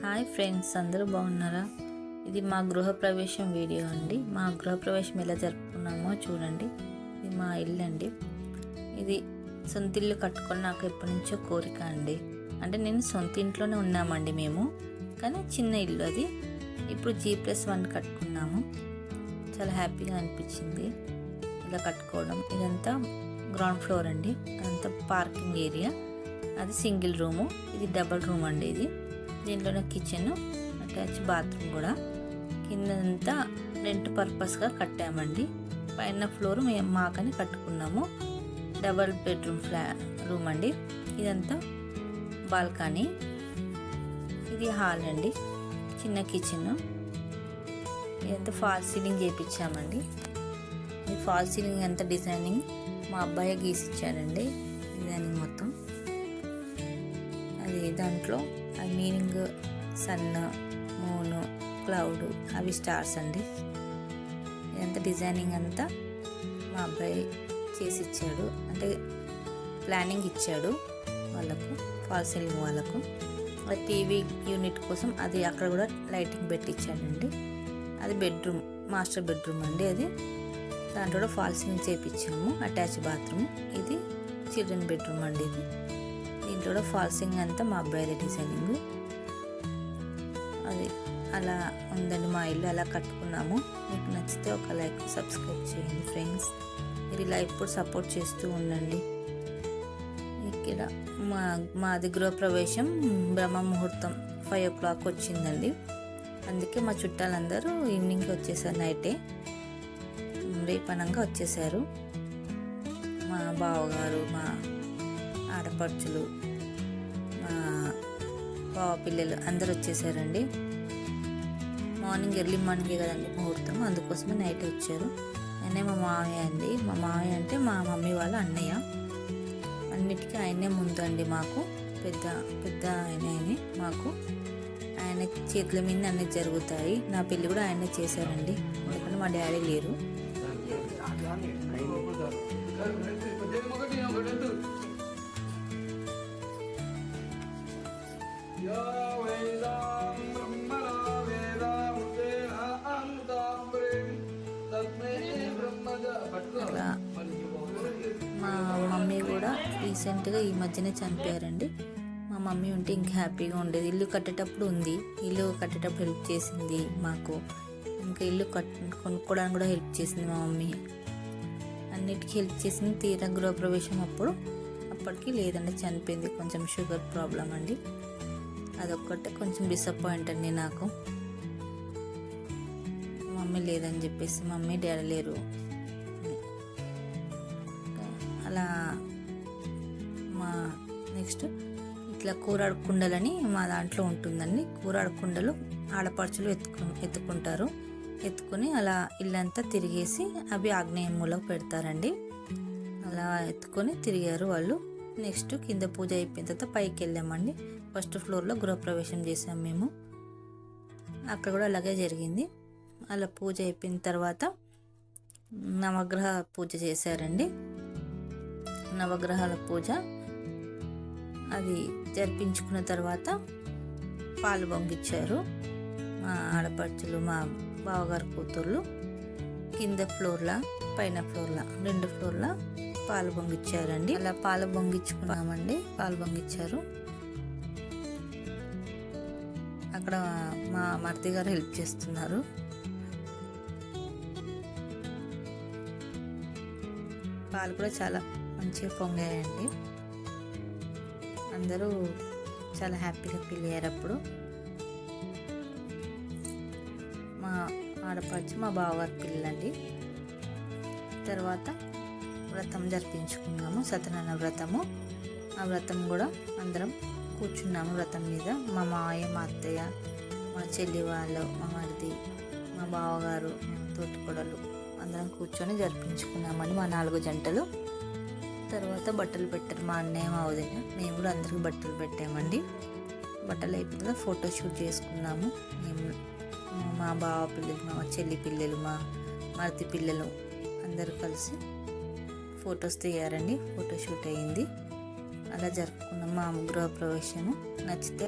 Hi friends, అందరూ బాగున్నారా? ఇది మా గృహప్రవేశం వీడియో అండి. మా గృహప్రవేశం ఎలా జరుపుకున్నామో చూడండి. ఇది మా ఇల్లు అండి. ఇది సొంత ఇల్లు కట్టుకొని నాకు ఎప్పటి నుంచో కోరిక అండి. అంటే నేను సొంత ఇంట్లోనే ఉన్నామండి మేము, కానీ చిన్న ఇల్లు అది. ఇప్పుడు G+1 కట్టుకున్నాము. చాలా హ్యాపీగా అనిపించింది ఇలా కట్టుకోవడం. ఇదంతా గ్రౌండ్ ఫ్లోర్ అండి, అదంతా పార్కింగ్ ఏరియా. అది సింగిల్ రూము, ఇది డబల్ రూమ్ అండి. ఇది దీంట్లోనే కిచెన్, అటాచ్ బాత్రూమ్ కూడా. కిందంతా రెంట్ పర్పస్గా కట్టామండి. పైన ఫ్లోర్ మేము మాకని కట్టుకున్నాము. డబల్ బెడ్రూమ్ రూమ్ అండి. ఇదంతా బాల్కనీ, ఇది హాల్ అండి, చిన్న కిచెన్. ఇదంతా ఫాల్ సీలింగ్ చేయించామండి. ఈ ఫాల్ సీలింగ్ అంతా డిజైనింగ్ మా అబ్బాయి గీసిచ్చాడండి. డిజైనింగ్ మొత్తం అది దాంట్లో ఆ మీనింగ్ సన్, మూన్, క్లౌడ్, అవి స్టార్స్ అండి. ఇదంతా డిజైనింగ్ అంతా మా అబ్బాయి చేసి ఇచ్చాడు. అంటే ప్లానింగ్ ఇచ్చాడు వాళ్ళకు, ఫాల్ సీలింగ్ వాళ్ళకు. టీవీ యూనిట్ కోసం అది అక్కడ కూడా లైటింగ్ పెట్టించాడండి. అది బెడ్రూమ్, మాస్టర్ బెడ్రూమ్ అండి. అది దాంట్లో కూడా ఫాల్ సీలింగ్ చేయించాము, అటాచ్ బాత్రూమ్. ఇది చిల్డ్రన్ బెడ్రూమ్ అండి. ఇది దీంట్లో కూడా ఫాల్ సీలింగ్ అంతా మా అబ్బాయిదే డిజైనింగ్. అది అలా ఉందండి మా ఇల్లు. అలా కట్టుకున్నాము. మీకు నచ్చితే ఒక లైక్, సబ్స్క్రైబ్ చేయండి ఫ్రెండ్స్. మీరు ఇలా ఎప్పుడు సపోర్ట్ చేస్తూ ఉండండి. ఇక్కడ మాది గృహప్రవేశం బ్రహ్మ ముహూర్తం 5 o'clock వచ్చిందండి. అందుకే మా చుట్టాలందరూ ఈవినింగ్కి వచ్చేసారు, నైటే రేపనంగా వచ్చేసారు. మా బావగారు, మా ఆడపడుచులు, మా బావ పిల్లలు అందరు వచ్చేసారండి. ఎర్లీ మార్నింగే కదండి ముహూర్తం, అందుకోసమే నైట్ వచ్చారు. ఆయనే మా మావయ్య అండి. మా మావయ్య అంటే మా మమ్మీ వాళ్ళ అన్నయ్య. అన్నిటికీ ఆయనే ముందు అండి మాకు. పెద్ద ఆయనే మాకు. ఆయన చేతుల మీద అన్నీ జరుగుతాయి. నా పెళ్ళి కూడా ఆయనే చేశారండి, ఎందుకంటే మా డాడీ లేరు. అలా మా మమ్మీ కూడా రీసెంట్గా ఈ మధ్యనే చనిపోయారండి. మా మమ్మీ ఉంటే ఇంకా హ్యాపీగా ఉండేది. ఇల్లు కట్టేటప్పుడు హెల్ప్ చేసింది మాకు. ఇంకా ఇల్లు కొనుక్కోవడానికి కూడా హెల్ప్ చేసింది మా మమ్మీ. అన్నిటికీ హెల్ప్ చేసింది. తీరా గృహప్రవేశం అప్పటికి లేదండి, చనిపోయింది. కొంచెం షుగర్ ప్రాబ్లం అండి. అదొక్కటే కొంచెం డిసప్పాయింట్ అండి నాకు. మమ్మీ లేదని చెప్పేసి, మమ్మీ డాడీ లేరు. అలా మా నెక్స్ట్ ఇట్లా కూరాడు కుండలని మా దాంట్లో ఉంటుందండి. కూరాడు కుండలు ఆడపడుచులు ఎత్తుకుంటారు. ఎత్తుకుని అలా ఇల్లంతా తిరిగేసి అవి ఆగ్నేయ మూలకు పెడతారండి. అలా ఎత్తుకొని తిరిగారు వాళ్ళు. నెక్స్ట్ కింద పూజ అయిపోయిన తర్వాత పైకి వెళ్ళామండి. ఫస్ట్ ఫ్లోర్లో గృహప్రవేశం చేసాం మేము. అక్కడ కూడా అలాగే జరిగింది. అలా పూజ అయిపోయిన తర్వాత నవగ్రహ పూజ చేశారండి. నవగ్రహాల పూజ అది జరిపించుకున్న తర్వాత పాలు పొంగిచ్చారు మా ఆడపడుచులు, మా బావగారు కూతుర్లు. కింద ఫ్లోర్లా, పైన ఫ్లోర్లా, 2 ఫ్లోర్లా పాలు పొంగిచ్చారండి. అలా పాలు పొంగించుకున్నామండి. పాలు పొంగిచ్చారు. అక్కడ మా మరిది గారు హెల్ప్ చేస్తున్నారు. పాలు కూడా చాలా మంచిగా పొంగాయండి. అందరూ చాలా హ్యాపీగా ఫీల్ అయ్యారు. అప్పుడు మా ఆడపడుచు మా బావగారి పిల్లలండి. తర్వాత వ్రతం జరిపించుకున్నాము, సత్యనారాయణ వ్రతము. ఆ వ్రతం కూడా అందరం కూర్చున్నాము వ్రతం మీద. మా మావయ్య, మా అత్తయ్య, మా చెల్లి వాళ్ళు, మా మరిది, మా బావగారు, మా తోటికోడలు అందరం కూర్చొని జరిపించుకున్నామండి, మా 4 జంటలు. తర్వాత బట్టలు పెట్టారు మా అన్నయ్య, మా వదిన. మేము కూడా అందరికి బట్టలు పెట్టామండి. బట్టలు అయిపోయిన ఫోటోషూట్ చేసుకున్నాము మేము, మా బావ పిల్లలు, మా చెల్లి పిల్లలు, మా మరిది పిల్లలు అందరూ కలిసి ఫొటోస్ దిగారండి. ఫోటోషూట్ అయ్యింది. అలా జరుపుకున్నాం మా గృహప్రవేశము. నచ్చితే